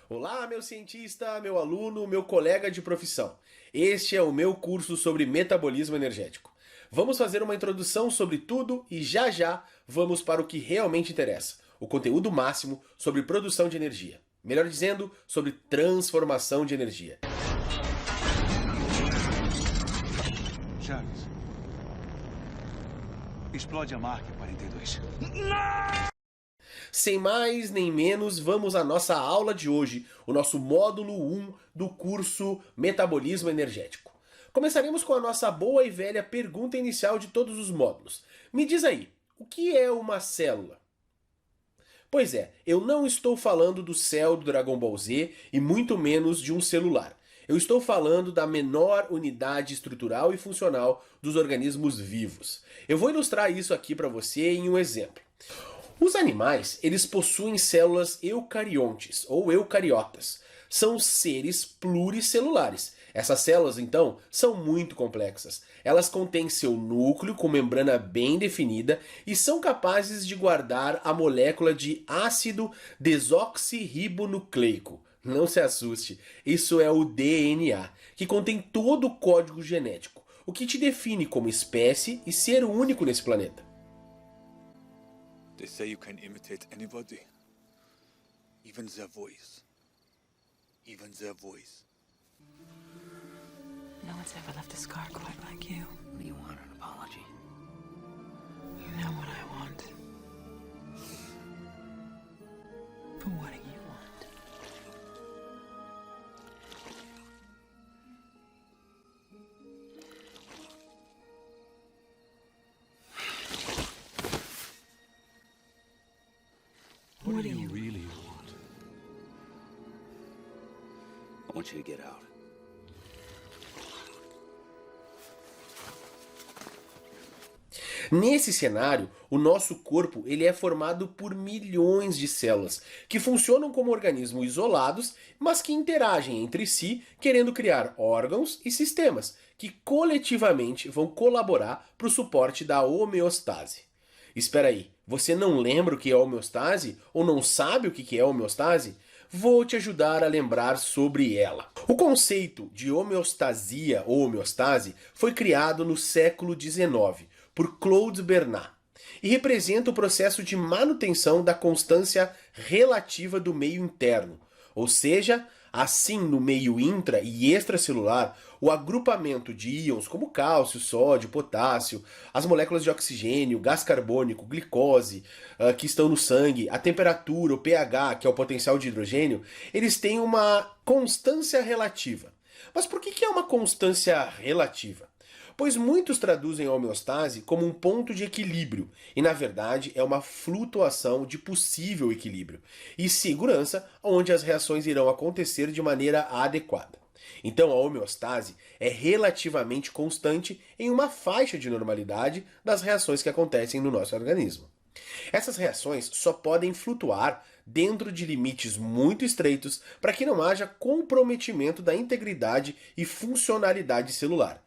Olá, meu cientista, meu aluno, meu colega de profissão. Este é o meu curso sobre metabolismo energético. Vamos fazer uma introdução sobre tudo e já vamos para o que realmente interessa, o conteúdo máximo sobre produção de energia. Melhor dizendo, sobre transformação de energia. Chaves. Explode a marca 42. Sem mais nem menos, vamos à nossa aula de hoje, o nosso módulo 1 do curso Metabolismo Energético. Começaremos com a nossa boa e velha pergunta inicial de todos os módulos. Me diz aí, o que é uma célula? Pois é, eu não estou falando do céu do Dragon Ball Z e muito menos de um celular. Eu estou falando da menor unidade estrutural e funcional dos organismos vivos. Eu vou ilustrar isso aqui para você em um exemplo. Os animais, eles possuem células eucariontes ou eucariotas. São seres pluricelulares. Essas células, então, são muito complexas. Elas contêm seu núcleo com membrana bem definida e são capazes de guardar a molécula de ácido desoxirribonucleico. Não se assuste, isso é o DNA, que contém todo o código genético, o que te define como espécie e ser único nesse planeta. They say you can imitate anybody, even their voice. Even their voice. No one's ever left a scar quite like you. You want an apology? You know what I want. But what do you want? What do you really want? I want you to get out. Nesse cenário, o nosso corpo ele é formado por milhões de células, que funcionam como organismos isolados, mas que interagem entre si, querendo criar órgãos e sistemas, que coletivamente vão colaborar para o suporte da homeostase. Espera aí, você não lembra o que é homeostase? Ou não sabe o que é homeostase? Vou te ajudar a lembrar sobre ela. O conceito de homeostasia ou homeostase foi criado no século XIX por Claude Bernard e representa o processo de manutenção da constância relativa do meio interno, ou seja, assim no meio intra e extracelular, o agrupamento de íons como cálcio, sódio, potássio, as moléculas de oxigênio, gás carbônico, glicose, que estão no sangue, a temperatura, o pH, que é o potencial de hidrogênio, eles têm uma constância relativa. Mas por que é uma constância relativa? Pois muitos traduzem a homeostase como um ponto de equilíbrio, e na verdade é uma flutuação de possível equilíbrio, e segurança onde as reações irão acontecer de maneira adequada. Então a homeostase é relativamente constante em uma faixa de normalidade das reações que acontecem no nosso organismo. Essas reações só podem flutuar dentro de limites muito estreitos para que não haja comprometimento da integridade e funcionalidade celular.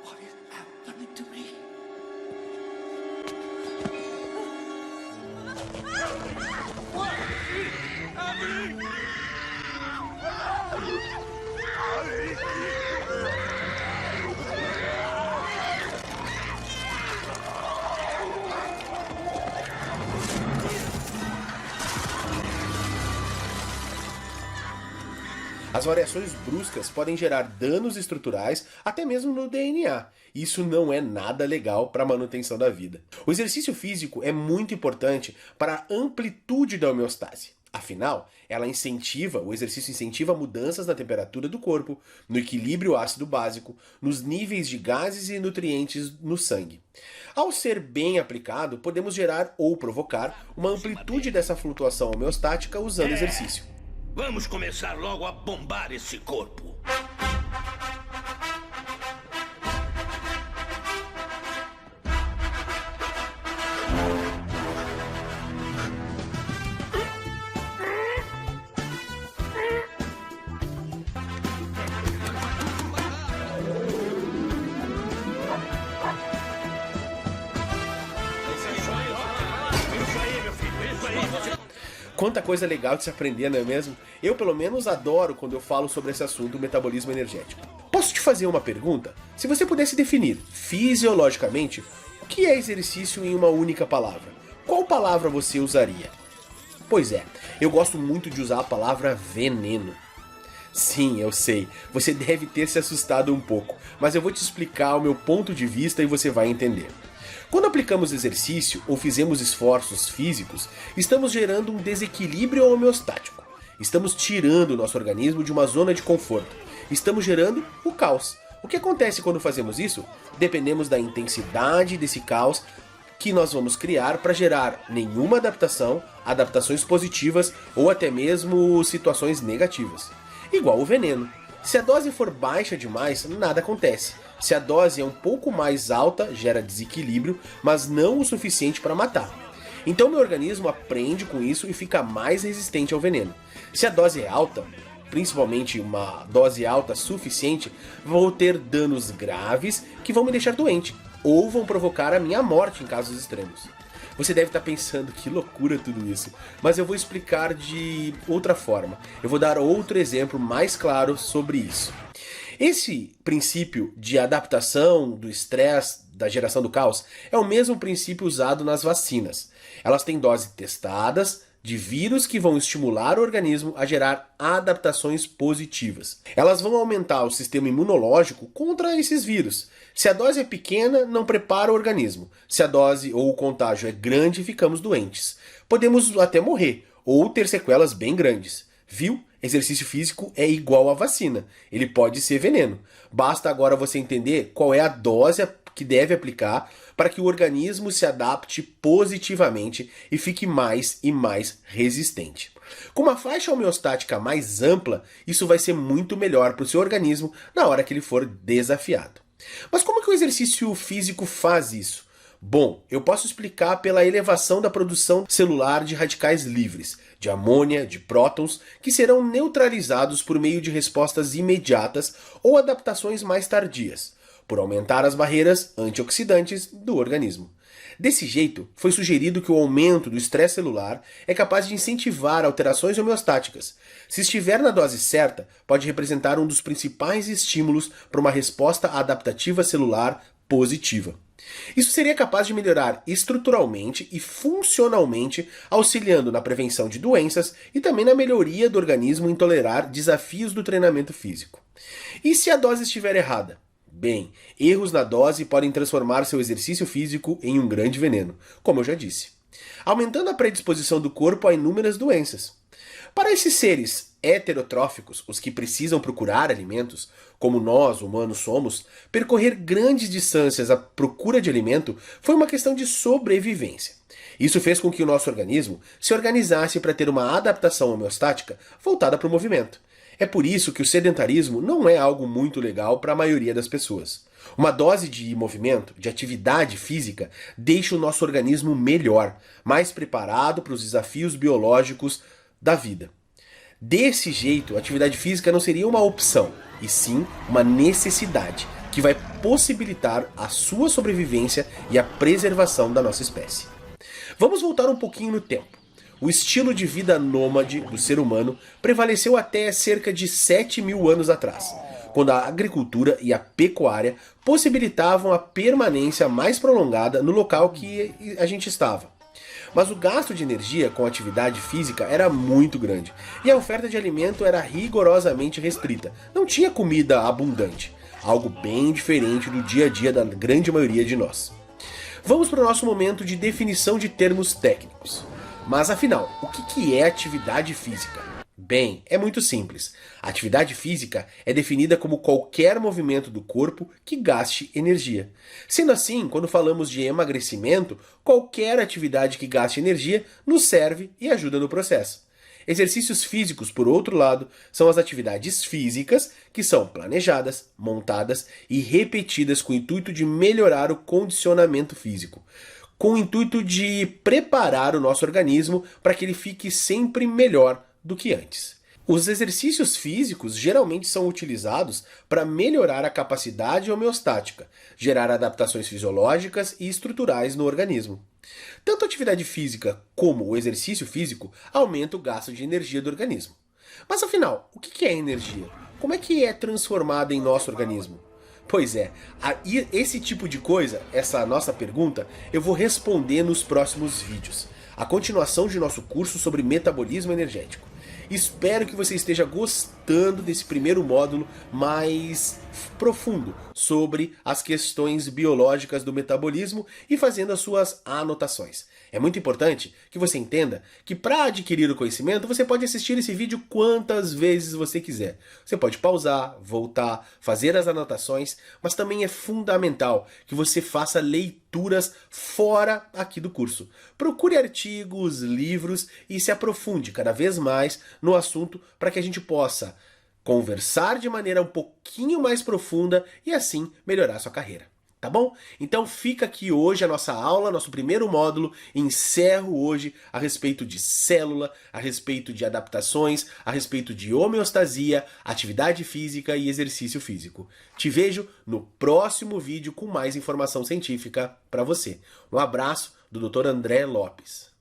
What is happening to me? As variações bruscas podem gerar danos estruturais até mesmo no DNA. Isso não é nada legal para a manutenção da vida. O exercício físico é muito importante para a amplitude da homeostase. Afinal, o exercício incentiva mudanças na temperatura do corpo, no equilíbrio ácido básico, nos níveis de gases e nutrientes no sangue. Ao ser bem aplicado, podemos gerar ou provocar uma amplitude dessa flutuação homeostática usando exercício. Vamos começar logo a bombar esse corpo. Quanta coisa legal de se aprender, não é mesmo? Eu, pelo menos, adoro quando eu falo sobre esse assunto, o metabolismo energético. Posso te fazer uma pergunta? Se você pudesse definir, fisiologicamente, o que é exercício em uma única palavra, qual palavra você usaria? Pois é, eu gosto muito de usar a palavra veneno. Sim, eu sei, você deve ter se assustado um pouco, mas eu vou te explicar o meu ponto de vista e você vai entender. Quando aplicamos exercício ou fizemos esforços físicos, estamos gerando um desequilíbrio homeostático. Estamos tirando o nosso organismo de uma zona de conforto. Estamos gerando o caos. O que acontece quando fazemos isso? Dependemos da intensidade desse caos que nós vamos criar para gerar nenhuma adaptação, adaptações positivas ou até mesmo situações negativas. Igual o veneno. Se a dose for baixa demais, nada acontece. Se a dose é um pouco mais alta, gera desequilíbrio, mas não o suficiente para matar. Então meu organismo aprende com isso e fica mais resistente ao veneno. Se a dose é alta, principalmente uma dose alta suficiente, vou ter danos graves que vão me deixar doente, ou vão provocar a minha morte em casos extremos. Você deve estar pensando, que loucura tudo isso, mas eu vou explicar de outra forma. Eu vou dar outro exemplo mais claro sobre isso. Esse princípio de adaptação do estresse, da geração do caos, é o mesmo princípio usado nas vacinas. Elas têm doses testadas de vírus que vão estimular o organismo a gerar adaptações positivas. Elas vão aumentar o sistema imunológico contra esses vírus. Se a dose é pequena, não prepara o organismo. Se a dose ou o contágio é grande, ficamos doentes. Podemos até morrer ou ter sequelas bem grandes. Viu? Exercício físico é igual a vacina. Ele pode ser veneno. Basta agora você entender qual é a dose que deve aplicar para que o organismo se adapte positivamente e fique mais e mais resistente. Com uma faixa homeostática mais ampla, isso vai ser muito melhor para o seu organismo na hora que ele for desafiado. Mas como que o exercício físico faz isso? Bom, eu posso explicar pela elevação da produção celular de radicais livres, de amônia, de prótons, que serão neutralizados por meio de respostas imediatas ou adaptações mais tardias, por aumentar as barreiras antioxidantes do organismo. Desse jeito, foi sugerido que o aumento do estresse celular é capaz de incentivar alterações homeostáticas. Se estiver na dose certa, pode representar um dos principais estímulos para uma resposta adaptativa celular positiva. Isso seria capaz de melhorar estruturalmente e funcionalmente, auxiliando na prevenção de doenças e também na melhoria do organismo em tolerar desafios do treinamento físico. E se a dose estiver errada? Bem, erros na dose podem transformar seu exercício físico em um grande veneno, como eu já disse, aumentando a predisposição do corpo a inúmeras doenças. Para esses seres heterotróficos, os que precisam procurar alimentos, como nós, humanos, somos, percorrer grandes distâncias à procura de alimento foi uma questão de sobrevivência. Isso fez com que o nosso organismo se organizasse para ter uma adaptação homeostática voltada para o movimento. É por isso que o sedentarismo não é algo muito legal para a maioria das pessoas. Uma dose de movimento, de atividade física, deixa o nosso organismo melhor, mais preparado para os desafios biológicos da vida. Desse jeito, a atividade física não seria uma opção, e sim uma necessidade, que vai possibilitar a sua sobrevivência e a preservação da nossa espécie. Vamos voltar um pouquinho no tempo. O estilo de vida nômade do ser humano prevaleceu até cerca de 7.000 anos atrás, quando a agricultura e a pecuária possibilitavam a permanência mais prolongada no local que a gente estava. Mas o gasto de energia com atividade física era muito grande, e a oferta de alimento era rigorosamente restrita, não tinha comida abundante, algo bem diferente do dia a dia da grande maioria de nós. Vamos para o nosso momento de definição de termos técnicos. Mas afinal, o que é atividade física? Bem, é muito simples. A atividade física é definida como qualquer movimento do corpo que gaste energia. Sendo assim, quando falamos de emagrecimento, qualquer atividade que gaste energia nos serve e ajuda no processo. Exercícios físicos, por outro lado, são as atividades físicas que são planejadas, montadas e repetidas com o intuito de melhorar o condicionamento físico, com o intuito de preparar o nosso organismo para que ele fique sempre melhor do que antes. Os exercícios físicos geralmente são utilizados para melhorar a capacidade homeostática, gerar adaptações fisiológicas e estruturais no organismo. Tanto a atividade física como o exercício físico aumentam o gasto de energia do organismo. Mas afinal, o que é energia? Como é que é transformada em nosso organismo? Pois é, esse tipo de coisa, essa nossa pergunta, eu vou responder nos próximos vídeos. A continuação de nosso curso sobre metabolismo energético. Espero que você esteja gostando desse primeiro módulo mais profundo sobre as questões biológicas do metabolismo e fazendo as suas anotações. É muito importante que você entenda que para adquirir o conhecimento você pode assistir esse vídeo quantas vezes você quiser. Você pode pausar, voltar, fazer as anotações, mas também é fundamental que você faça leituras fora aqui do curso. Procure artigos, livros e se aprofunde cada vez mais no assunto para que a gente possa conversar de maneira um pouquinho mais profunda e assim melhorar sua carreira. Tá bom? Então fica aqui hoje a nossa aula, nosso primeiro módulo. Encerro hoje a respeito de célula, a respeito de adaptações, a respeito de homeostasia, atividade física e exercício físico. Te vejo no próximo vídeo com mais informação científica para você. Um abraço do Dr. André Lopes.